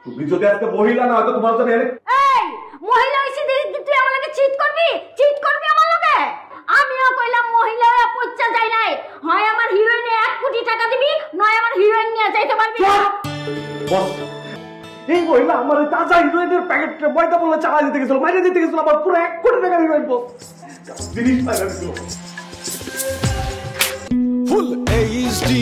তুমি যদি আজকে মহিলা না হয়তো তোমার জন্য এই মহিলা হইছি দেখি তুই আমার লগে চিট করবি আমার লগে। আমিও কইলাম মহিলা পয়সা যাই নাই, হয় আমার হিরোইনে 1 কোটি টাকা দিবি, নয় আমার হিরোইন নিয়ে যাইতে পারবি না। বস এই মহিলা আমার তাজা হিরোইনের প্যাকেটে ময়দা বলে চালা দিতে গেছিল, মাইরে দিতে গেছিল, আবার পুরো 1 কোটি টাকা হিরোইন বস জিনিস পাইলা দিছিল। ফুল এইচডি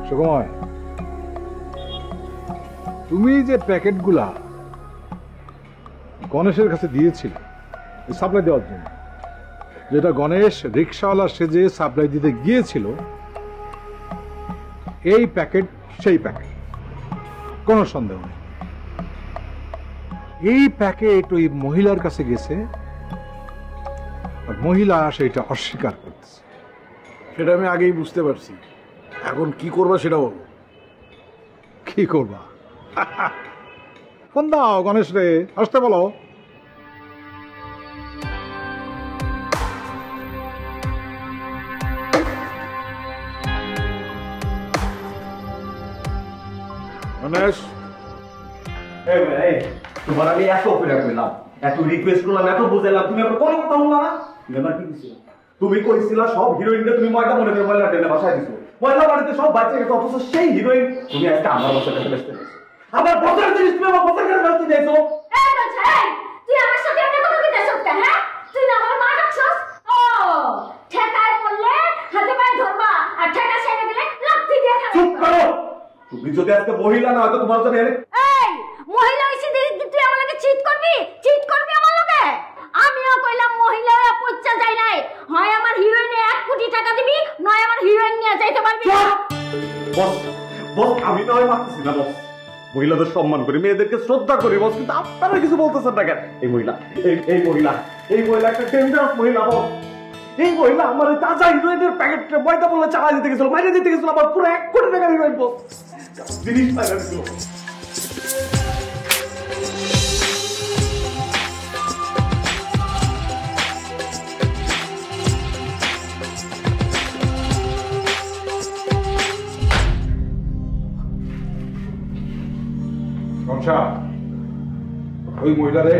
সুকুমার, তুমি যে প্যাকেটগুলা গণেশের কাছে দিয়েছিলে সাপ্লাই দেওয়ার জন্য, যেটা গণেশ রিক্সাওয়ালা সেজে সাপ্লাই দিতে গিয়েছিল, এই প্যাকেট সেই প্যাকেট, কোনো সন্দেহ নেই। এই প্যাকেট ওই মহিলার কাছে গেছে, আর মহিলা সেটা অস্বীকার করতেছে। সেটা আমি আগেই বুঝতে পারছি, এখন কি করবা সেটা বলো। কি করবা? ফোন দাও গণেশ রে, আসতে বলো। গণেশ, তোমার আমি এত করে কইলাম, এত রিকোয়েস্ট করলাম, এত বুঝাইলাম, তুমি আমার কোনো কথা বললা না। মেম্বার কি দিছিল? তুমি কইছিলা সব হিরোইনকে তুমি ময়দা মনে করে ময়লা টেনে বাসায় দিছো, ময়লা বাড়িতে সব বাচ্চা গেছে, অথচ সেই হিরোইন তুমি আজকে আমার বাসার কাছে বেচতে গেছো। আমার বছর জিনিস তুমি আমার বছর কাছে বেচতে যাইছো। এই বাচ্চা, এই তুই আমার সাথে এমন কথা কইতেছস কেন? হ্যাঁ, তুই না আমার মা ডাকছস? ও ঠেকায় পড়লে হাতে পায়ে ধরবা, আর ঠেকা ছেড়ে গেলে লাথি দিয়ে খাবে। চুপ করো। তুমি যদি আজকে মহিলা না হয়তো তোমার জন্য এই মহিলা হইছি দেখি তুই আমার লগে চিট করবি আমার লগে। আমিও কইলাম মহিলা পয়সা যাই নাই, হয় আমার হিরোইনে 1 কোটি টাকা দিবি, নয় আমার হিরোইন নিয়ে যাইতে পারবি না। বস বস আমি না হয় মানতেছি না বস, মহিলাদের সম্মান করি, মেয়েদেরকে শ্রদ্ধা করি বস, কিন্তু আপনারা কিছু বলতেছেন না কেন? এই মহিলা এই মহিলা একটা ডেঞ্জারাস মহিলা বস। এই মহিলা আমার তাজা হিরোইনের প্যাকেটে ময়দা বলে চালা দিতে গেছিল, মাইরে দিতে গেছিল, আবার পুরো 1 কোটি টাকা হিরোইন বস জিনিস পাইলা দিছিল। ওই মহিলারে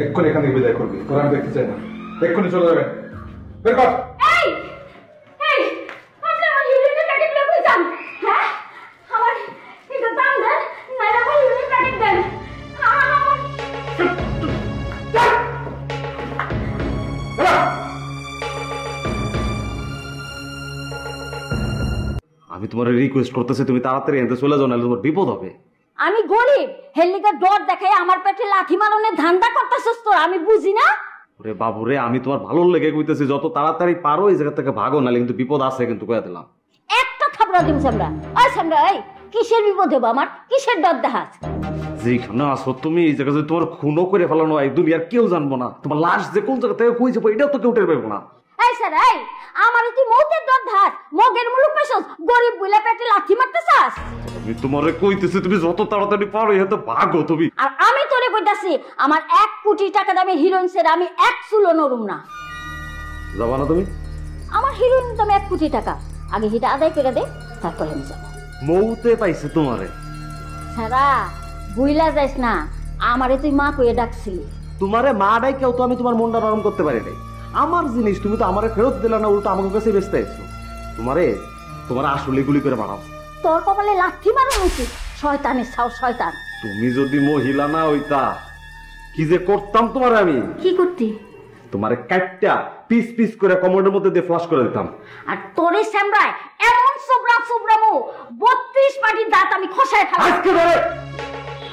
এক্ষুনি এখান থেকে বিদায় করবি, তোরা আমি দেখতে চাই না, এক্ষুনি চলে যাবে। বের কর। এই এই আপনি আমার হিরোইনের প্যাকেট লয়ে কই যান? হ্যাঁ, আমার এটা দাম দেন, নাইলে আমার হিরোইনের প্যাকেট দেন। আমি তোমার রিকোয়েস্ট করতেছি তুমি তাড়াতাড়ি এখান থেকে চলে যাও, নাহলে তোমার বিপদ হবে। আমি গরিব, হেলিকা ডর দেখাই আমার পেটে লাথি মারনের ধান্দা করতেছস তো, আমি বুঝি না। ওরে বাবুরে, আমি তোমার ভালো লেগে কইতেছি, যত তাড়াতাড়ি পারো এই জায়গা থেকে ভাগো, নাহলে কিন্তু বিপদ আছে, কিন্তু কইয়া দিলাম। একটা থাপড়া দিম সামরা। ওই সামরা, এই কিসের বিপদ হবে আমার? কিসের ডর দেখাস? যেখানে আসো তুমি এই জায়গা যদি তোমার খুনও করে ফেলানো হয়, দুনিয়ার কেউ জানবো না, তোমার লাশ যে কোন জায়গা থেকে কই যাবো এটাও তো কেউ টের পাবো না। এই স্যার, এই আমার তুই মৌতের ডর ধাস, মগের মুলুক পেছস, গরিব বইলা পেটে লাথি মারতেছাস। আমি তোমারে কইতেছি তুমি যত তাড়াতাড়ি পারো এতে ভাগো তুমি। আর আমি তোরে কইতাছি, আমার 1 কোটি টাকা দামের হিরোইন সেরা আমি 1 চুলো নরুম না। যাবা না তুমি? আমার হিরোইন দাম 1 কোটি টাকা, আগে হিটা আদায় করে দে, তারপর আমি যাব। মৌতে পাইছে তোমারে। সারা বুইলা যাইস না, আমারে তুই মা কইয়া ডাকছিলি। তোমারে মা ডাই কেউ তো আমি তোমার মনটা নরম করতে পারি নাই। আমার জিনিস তুমি তো আমারে ফেরত দিলা না, উল্টো আমার কাছে বেচতে আইছো। তোমার আসলে গুলি করে মারাও। তোর কপালে লাথি মারুন উচিত, শয়তানের ছাও শয়তান। তুমি যদি মহিলা না হইতা কি যে করতাম তোমার, আমি কি করতি? তোমারে কাটটা পিস পিস করে কমোডের মধ্যে দিয়ে ফ্লাশ করে দিতাম। আর তোরে সামরায় এমন সুবরামু 32 পাটির দাঁত আমি খসায় ফেলাম। আজকে ধরে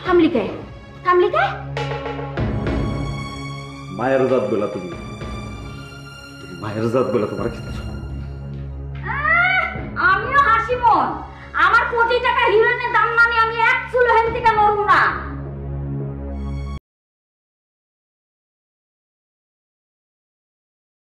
থামলিকে মায়ের জাত বলা, তুমি মায়ের জাত বলা তোমার কিছু। আমিও হাসি মন, আমার কোটি টাকা হিরোইনের দাম মানে আমি 1 চুলো হেন থেকে নরম না।